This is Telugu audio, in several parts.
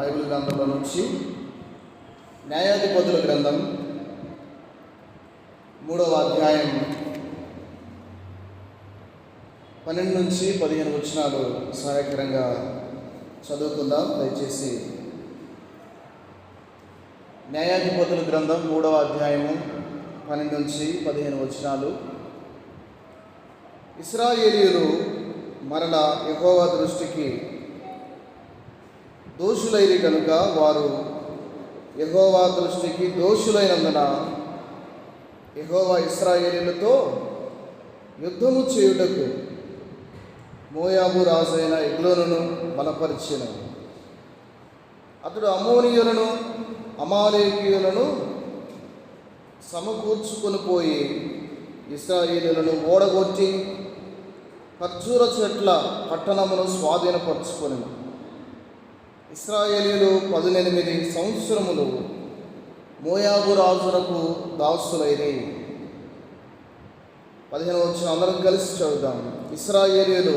బైబిల్ గ్రంథంలో నుంచి న్యాయాధిపతుల గ్రంథం 3వ అధ్యాయం 12 నుంచి 15 వచనాలు సహాయకరంగా చదువుకుందాం. దయచేసి న్యాయాధిపతుల గ్రంథం 3వ అధ్యాయము 12 నుంచి 15 వచనాలు. ఇశ్రాయేలీయులు మరలా యెహోవా దృష్టికి దోషులైరి కనుక వారు యెహోవా దృష్టికి దోషులైనందున యెహోవా ఇశ్రాయేలీయులతో యుద్ధము చేయుటకు మోయాబు రాజైన ఎగ్లోనును బలపరిచెను. అతడు అమ్మోనీయులను అమాలేకీయులను సమకూర్చుకొని పోయి ఇశ్రాయేలీయులను ఓడగొట్టి ఖర్జూర చెట్ల పట్టణమును స్వాధీనపరుచుకొని ఇశ్రాయేలీయులు 18 సంవత్సరములు మోయాబు రాజులకు దాసులైరి. 15 వచనం అందరం కలిసి చదువుదాం. ఇశ్రాయేలీయులు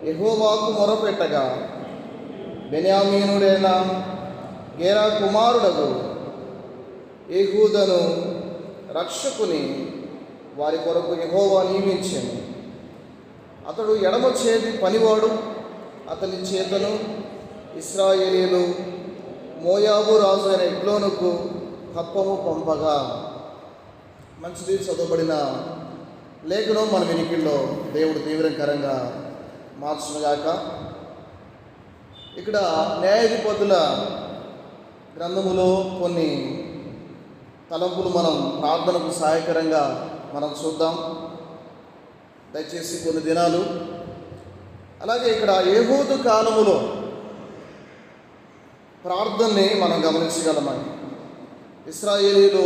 యెహోవాకు మొరపెట్టగా బెన్యామీనుడైన గేరా కుమారుడగు ఏహూదును రక్షకుని వారి కొరకు యెహోవా నియమించెను. అతడు ఎడమ చేతి పనివాడు. అతని చేతను ఇశ్రాయేలీయులు మోయాబు రాజు అయిన ఎగ్లోనుకు కప్పము పంపగా. మంచిది. చదవబడిన లేఖనం మన వినికిల్లో దేవుడు తీవ్రకరంగా మార్చునుగాక. ఇక్కడ న్యాయాధిపతుల గ్రంథములో కొన్ని తలంపులు మనం ప్రార్థనకు సహాయకరంగా మనం చూద్దాం. దయచేసి కొన్ని దినాలు. అలాగే ఇక్కడ యెహూదు కాలములో ప్రార్థనని మనం గమనించగలమండి. ఇశ్రాయేలీయులు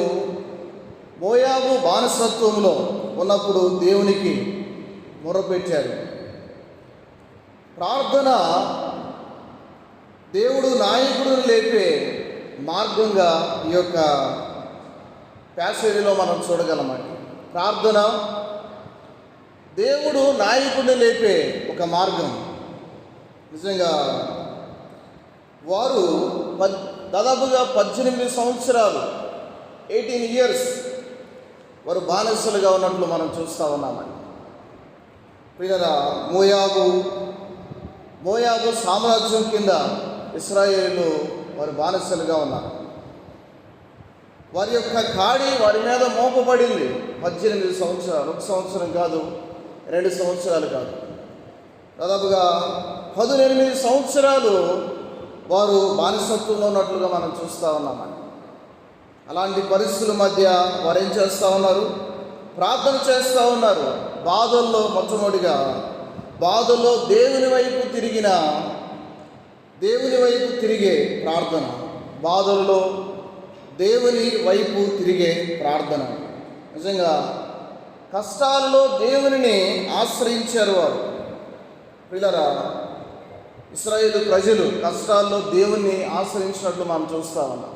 మోయాబు బానిసత్వంలో ఉన్నప్పుడు దేవునికి మొరపెట్టారు. ప్రార్థన దేవుడు నాయకుడిని లేపే మార్గంగా ఈ యొక్క ప్యాసేజీలో మనం చూడగలమండి. ప్రార్థన దేవుడు నాయకుడిని లేపే ఒక మార్గం. నిజంగా వారు దాదాపుగా 18 సంవత్సరాలు 18 years వారు బానిసలుగా ఉన్నట్లు మనం చూస్తూ ఉన్నామండి. ప్రియరా, మోయాబు సామ్రాజ్యం కింద ఇశ్రాయేలీయులు వారు బానిసలుగా ఉన్నారు. వారి యొక్క కాడి వారి మీద మోపబడింది 18 సంవత్సరాలు. 1 సంవత్సరం కాదు, 2 సంవత్సరాలు కాదు, దాదాపుగా 18 సంవత్సరాలు వారు బానిసత్వంలో ఉన్నట్లుగా మనం చూస్తూ ఉన్నామండి. అలాంటి పరిస్థితుల మధ్య వారు ఏం చేస్తూ ఉన్నారు? ప్రార్థన చేస్తూ ఉన్నారు. బాధల్లో మొట్టమొదటిగా బాధల్లో దేవుని వైపు తిరిగే ప్రార్థన. బాధల్లో దేవుని వైపు తిరిగే ప్రార్థన. నిజంగా కష్టాలలో దేవునిని ఆశ్రయించారు వారు. పిల్లరా, ఇశ్రాయేలు ప్రజలు కష్టాల్లో దేవుణ్ణి ఆశ్రయించినట్లు మనం చూస్తూ ఉన్నాం.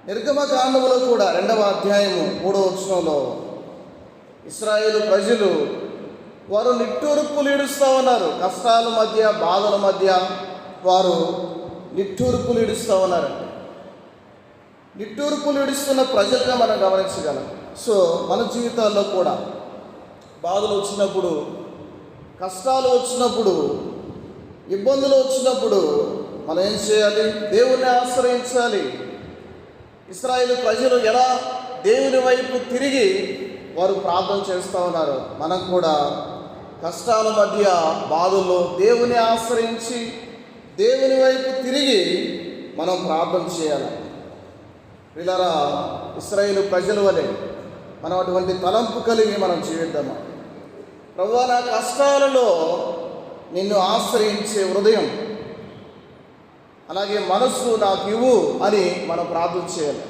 నిర్గమకాండములో కూడా 2వ అధ్యాయము 3వ వచనంలో ఇశ్రాయేలు ప్రజలు వారు నిట్టూర్పులు ఈడుస్తూ ఉన్నారు. కష్టాల మధ్య, బాధల మధ్య వారు నిట్టూర్పులు ఈడుస్తూ ఉన్నారు. నిట్టూర్పులు ఈడుస్తున్న ప్రజలుగా మనం గమనించగలం. సో మన జీవితాల్లో కూడా బాధలు వచ్చినప్పుడు, కష్టాలు వచ్చినప్పుడు, ఇబ్బందులు వచ్చినప్పుడు మనం ఏం చేయాలి? దేవుణ్ణి ఆశ్రయించాలి. ఇశ్రాయేలు ప్రజలు ఎలా దేవుని వైపు తిరిగి వారు ప్రార్థన చేస్తూ ఉన్నారు. మనం కూడా కష్టాల మధ్య, బాధల్లో దేవుని ఆశ్రయించి దేవుని వైపు తిరిగి మనం ప్రార్థన చేయాలి. పిల్లరా, ఇశ్రాయేలు ప్రజల వలె మనం అటువంటి తలంపు కలిగి మనం జీవిద్దామా? ప్రభువా, నా కష్టాలలో నిన్ను ఆశ్రయించే హృదయం, అలాగే మనస్సు నాకు ఇవ్వు అని మనం ప్రార్థన చేయాలి.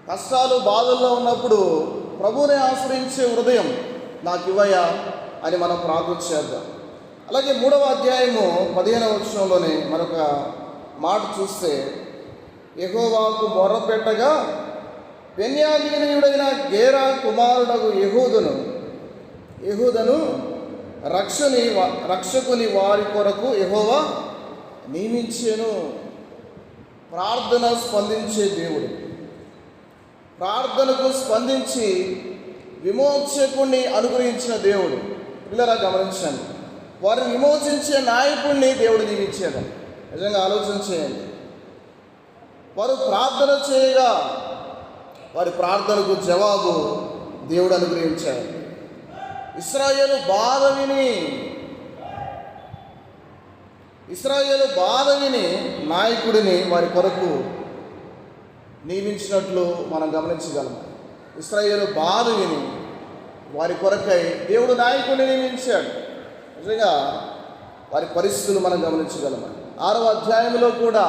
కష్టాలు, బాధల్లో ఉన్నప్పుడు ప్రభువుని ఆశ్రయించే హృదయం నాకు ఇవ్వయా అని మనం ప్రార్థన చేద్దాం. అలాగే 3వ అధ్యాయము 15వ వచనంలోనే మరొక మాట చూస్తే, యెహోవాకు మొర్రపెట్టగా బెన్యామీనీయుడైన గేరా కుమారుడగు యెహూదును రక్షకుని వారి కొరకు యెహోవా నియమించాను. ప్రార్థన స్పందించే దేవుడు, ప్రార్థనకు స్పందించి విమోచకుణ్ణి అనుగ్రహించిన దేవుడు. పిల్లరా గమనించండి, వారిని విమోచించే నాయకుడిని దేవుడు నియమించాడు. నిజంగా ఆలోచన చేయండి. వారు ప్రార్థన చేయగా వారి ప్రార్థనకు జవాబు దేవుడు అనుగ్రహించాడు. ఇశ్రాయేలు బాధ విని నాయకుడిని వారి కొరకు నియమించినట్లు మనం గమనించగలము. ఇశ్రాయేలు బాధ విని వారి కొరకై దేవుడు నాయకుడిని నియమించాడు. నిజంగా వారి పరిస్థితులు మనం గమనించగలము. 6వ అధ్యాయంలో కూడా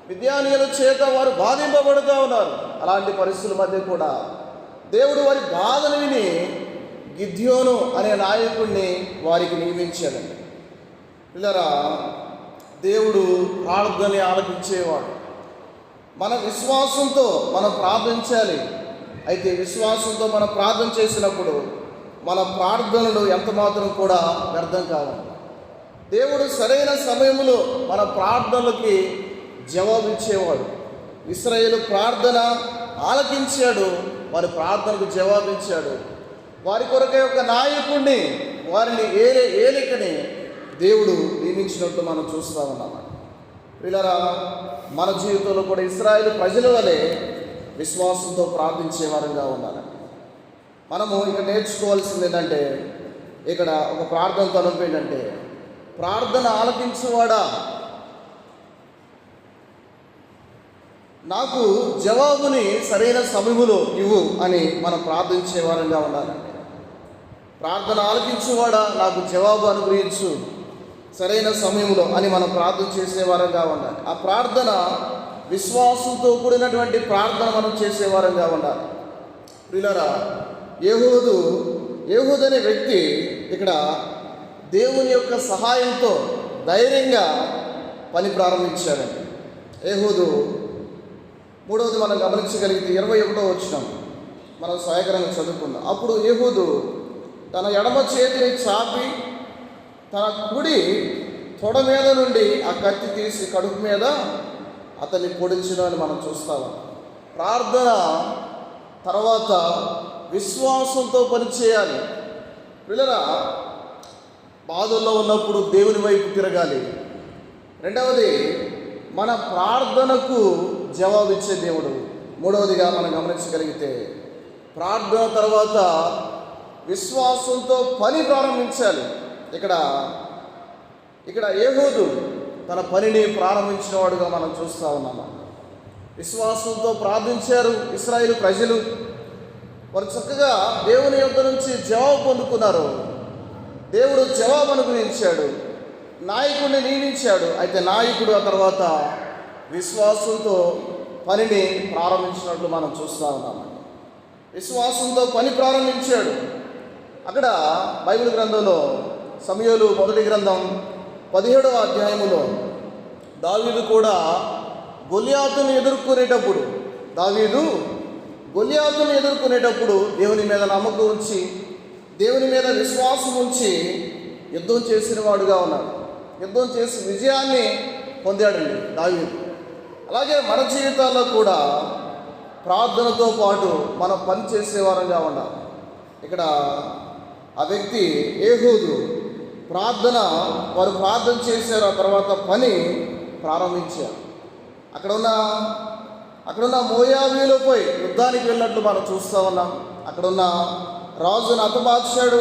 మిద్యానీయుల చేత వారు బాధింపబడుతూ ఉన్నారు. అలాంటి పరిస్థితుల మధ్య కూడా దేవుడు వారి బాధను విని గిద్యోను అనే నాయకుడిని వారికి నియమించాడండి. పిల్లరా, దేవుడు ప్రార్థనని ఆలకించేవాడు. మన విశ్వాసంతో మనం ప్రార్థించాలి. అయితే విశ్వాసంతో మనం ప్రార్థన చేసినప్పుడు మన ప్రార్థనలు ఎంత మాత్రం కూడా వ్యర్థం కావాలి. దేవుడు సరైన సమయంలో మన ప్రార్థనలకి జవాబిచ్చేవాడు. ఇశ్రాయేలు ప్రార్థన ఆలకించాడు, వారి ప్రార్థనకు జవాబిచ్చాడు. వారి కొరకే ఒక నాయకుడిని, వారిని ఏలికని దేవుడు నియమించినట్టు మనం చూస్తూ ఉన్నామన్నమాట. పిల్లరా, మన జీవితంలో కూడా ఇశ్రాయేలు ప్రజల వలె విశ్వాసంతో ప్రార్థించే వారంగా ఉండాలి. మనము ఇక్కడ నేర్చుకోవాల్సింది ఏంటంటే, ఇక్కడ ఒక ప్రార్థన తలంపు ఏంటంటే, ప్రార్థన ఆలకించువాడా, నాకు జవాబుని సరైన సమయములో ఇవ్వు అని మనం ప్రార్థించే వారంగా ఉండాలండి. ప్రార్థన ఆలకించువాడా, నాకు జవాబు అనుగ్రహించు సరైన సమయంలో అని మనం ప్రార్థన చేసేవారంగా ఉండాలి. ఆ ప్రార్థన విశ్వాసంతో కూడినటువంటి ప్రార్థన మనం చేసేవారంగా ఉండాలి. ప్రియులారా, ఏహూదు అనే వ్యక్తి ఇక్కడ దేవుని యొక్క సహాయంతో ధైర్యంగా పని ప్రారంభించాడండి. ఏహూదు 3వది మనం గమనించగలిగితే 21వ వచనం మనం సహాయకరంగా చదువుకుందాం. అప్పుడు ఏహూదు తన ఎడమ చేతిని చాపి తన కుడి తొడ మీద నుండి ఆ కత్తి తీసి కడుపు మీద అతన్ని పొడించడం అని మనం చూస్తాము. ప్రార్థన తర్వాత విశ్వాసంతో పనిచేయాలి. పిల్లరా, బాధల్లో ఉన్నప్పుడు దేవుని వైపు తిరగాలి. రెండవది, మన ప్రార్థనకు జవాబిచ్చే దేవుడు. మూడవదిగా మనం గమనించగలిగితే ప్రార్థన తర్వాత విశ్వాసంతో పని ప్రారంభించాలి. ఇక్కడ ఏహూదు తన పనిని ప్రారంభించిన వాడుగా మనం చూస్తూ ఉన్నాము. విశ్వాసంతో ప్రార్థించారు ఇశ్రాయేలు ప్రజలు. వారు చక్కగా దేవుని యొద్ద నుంచి జవాబు పొందుకున్నారు. దేవుడు జవాబు అనుగ్రహించాడు, నాయకుడిని నియమించాడు. అయితే నాయకుడు ఆ తర్వాత విశ్వాసంతో పనిని ప్రారంభించినట్లు మనం చూస్తూ ఉన్నాము. విశ్వాసంతో పని ప్రారంభించాడు. అక్కడ బైబిల్ గ్రంథంలో సమూయేలు మొదటి గ్రంథం 17వ అధ్యాయములో దావీదు కూడా గొలియాతును ఎదుర్కొనేటప్పుడు దేవుని మీద నమ్మకం ఉంచి, దేవుని మీద విశ్వాసం ఉంచి యుద్ధం చేసిన వాడుగా ఉన్నాడు. యుద్ధం చేసి విజయాన్ని పొందాడండి దావీదు. అలాగే మన జీవితాల్లో కూడా ప్రార్థనతో పాటు మనం పని చేసేవారంగా ఉండాలి. ఇక్కడ ఆ వ్యక్తి ఏహూదు వారు ప్రార్థన చేశారు, ఆ తర్వాత పని ప్రారంభించారు. అక్కడున్న మోయాబీలపై యుద్ధానికి వెళ్ళినట్లు మనం చూస్తూ ఉన్నాం. అక్కడున్న రాజును హతమార్చాడు.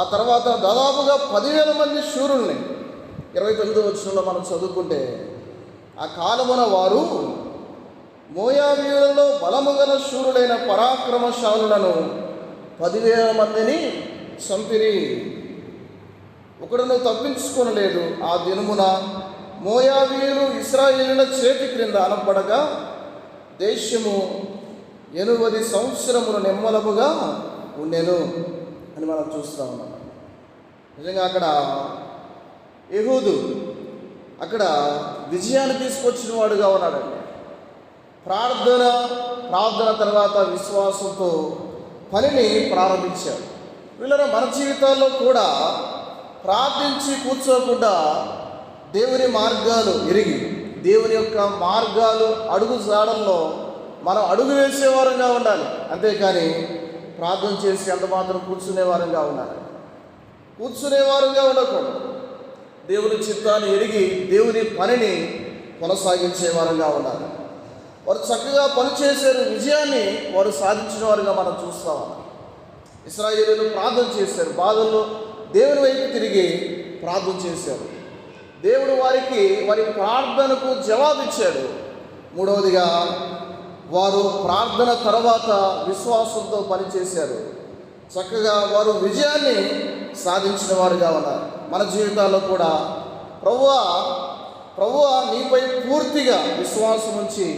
ఆ తర్వాత దాదాపుగా 10,000 మంది శూరుల్ని 29వ వచనంలో మనం చదువుకుంటే, ఆ కాలమున వారు మోయాబీయులలో బలము గల శూరులైన పరాక్రమశాలులను 10,000 మందిని చంపిరి, ఒకడును తప్పించుకొనలేదు. ఆ దినమున మోయాబీయులు ఇశ్రాయేలీయుల చేతి క్రింద అనపడగా దేశము 80 సంవత్సరములు నెమ్మలముగా ఉండెను అని మనం చూస్తూ ఉన్నాం. నిజంగా అక్కడ ఏహూదు విజయాన్ని తీసుకొచ్చిన వాడుగా ఉన్నాడండి. ప్రార్థన తర్వాత విశ్వాసంతో పనిని ప్రారంభించాడు. వీళ్ళ మన జీవితాల్లో కూడా ప్రార్థించి కూర్చోకుండా దేవుని మార్గాలు ఎరిగి దేవుని యొక్క మార్గాలు అడుగు జాడల్లో మనం అడుగు వేసేవారంగా ఉండాలి. అంతేకాని ప్రార్థన చేసి అంత మాత్రం కూర్చునేవారంగా ఉండాలి. కూర్చునేవారంగా ఉండకూడదు. దేవుని చిత్తాన్ని ఎరిగి దేవుని పనిని కొనసాగించేవారంగా ఉండాలి. వారు చక్కగా పనిచేశారు, విజయాన్ని వారు సాధించిన వారుగా మనం చూస్తాం. ఇశ్రాయేలీయులు ప్రార్థన చేశారు, బాధల్లో దేవుని వైపు తిరిగి ప్రార్థన చేశారు. దేవుడు వారి ప్రార్థనకు జవాబిచ్చాడు. మూడవదిగా, వారు ప్రార్థన తర్వాత విశ్వాసంతో పనిచేశారు. చక్కగా వారు విజయాన్ని సాధించిన వారుగా ఉన్నారు. మన జీవితాల్లో కూడా ప్రభువా నీపై పూర్తిగా విశ్వాసం ఉంచి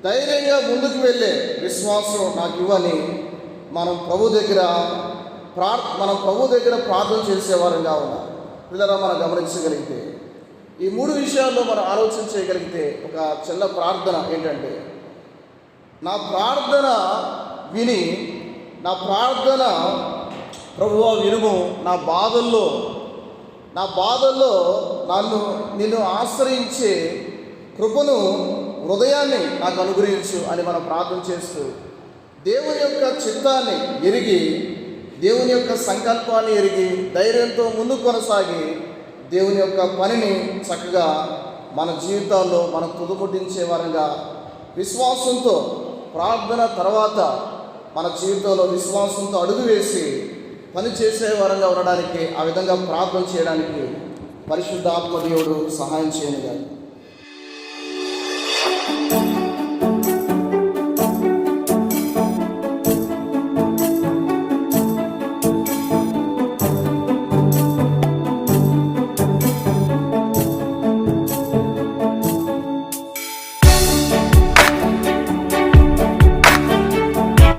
ధైర్యంగా ముందుకు వెళ్ళే విశ్వాసం నాకు ఇవ్వని మనం ప్రభు దగ్గర ప్రార్థన చేసేవారంగా ఉన్నారు. పిల్లరా, మనం గమనించగలిగితే ఈ 3 విషయాల్లో మనం ఆలోచన చేయగలిగితే ఒక చిన్న ప్రార్థన ఏంటంటే, నా ప్రార్థన ప్రభువా వినుము, నా బాధల్లో నిన్ను ఆశ్రయించే కృపను, హృదయాన్ని నాకు అనుగ్రహించు అని మనం ప్రార్థన చేస్తూ దేవుని యొక్క చిత్తాన్ని ఎరిగి దేవుని యొక్క సంకల్పాన్ని ఎరిగి ధైర్యంతో ముందుకు కొనసాగి దేవుని యొక్క పనిని చక్కగా మన జీవితాల్లో మనం తుదముట్టించే వారంగా విశ్వాసంతో ప్రార్థన తర్వాత మన జీవితంలో విశ్వాసంతో అడుగు వేసి పని చేసే వారంగా ఉండడానికి, ఆ విధంగా ప్రార్థన చేయడానికి పరిశుద్ధాత్మ దేవుడు సహాయం చేయను.